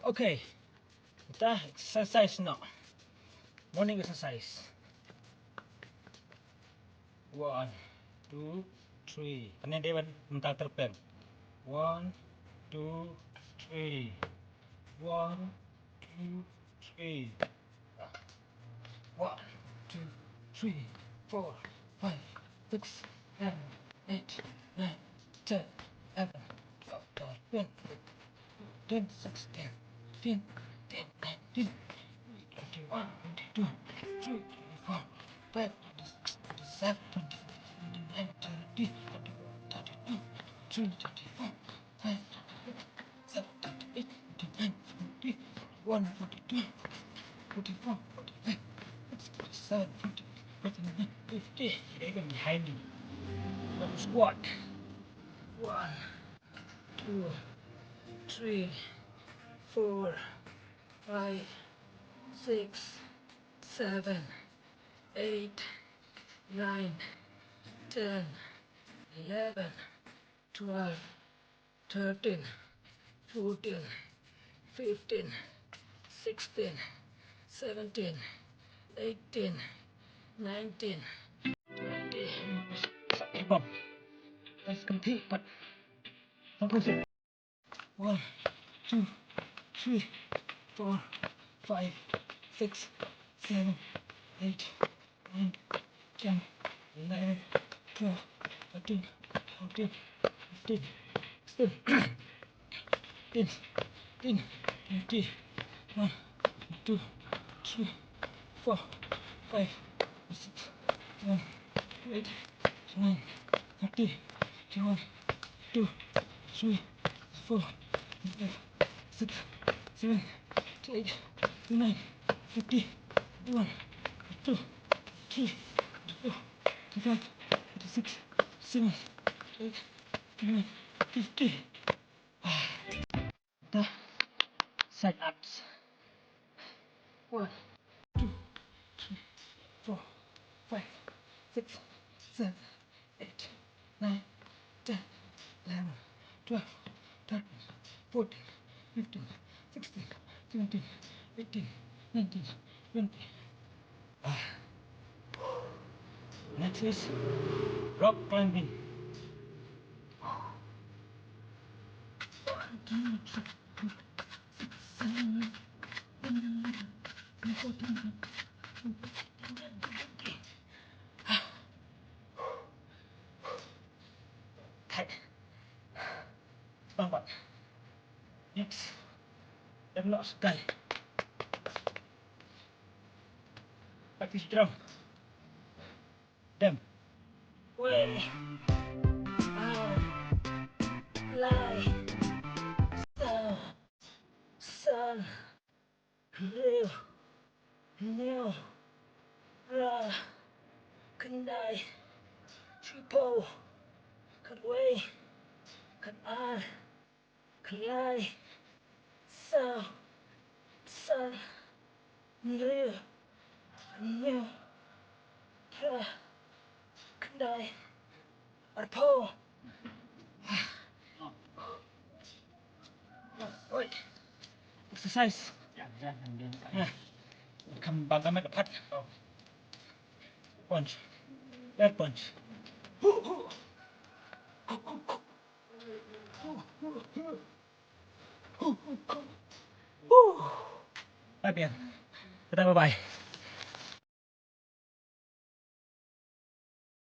Okay, kita exercise now. Morning exercise. 1, 2, 3. Kanan dia mentang terpeng. 1, 2, 3. 1, 2, 3. 1, 2, 3, 4, 5, 6, 7, 8, 9, 10, 11, 12, 13, 14, 16, 15, 19, 21, 22, 23, 24, 25, 26, 27, 28, 29, 30, 31, 32, 33, 34, 35, 37, 38, 39, 40, 41, 42, 44, 45, 47, 50, 49, 50. Even behind me. Squat. 1, 2, 3, 4, 5, 6, 7, 8, 9, 10, 11, 12, 13, 14, 15, 16, 17, 18, 19, 20. Come on. Let's compete, but don't push it. 1, 2, 3, 4, 5, 6, 7, 8, 9, 10, 11, 12, 13, 14, 15, 16, 17, 18, 19, 1, 2, 3, 4, 5, 6, 7, 8, 9, 30, 31, 2, 3, 4, 5, 6, 7, 8, 9, 50, 51, 52, 3, 24, 25, 26, 7, 8, 9, 50. The side ups. 1, 2, 3, 4, 5, 6, 7, 8, 9, 10, 11, 12, 13, 14, 15, 16, 17, 18, 19, 20. Next is rock climbing. 1, 2, 3, 4, 6, 7, 8, 14, 15, tight. Bang. Next, I'm not sky. Practice drum. Them. Way. Out. Lie. Sun. Sun. Live. Kneel. Ra. Kendai. Triple. Kadway. Kadan. Kalai. Sao. Sun. Live. Kneel. Ra. Kendai. Arpo. Wait. Exercise. Kembang kami dapat. Punch. That punch. Bye, Bian. Bye bye.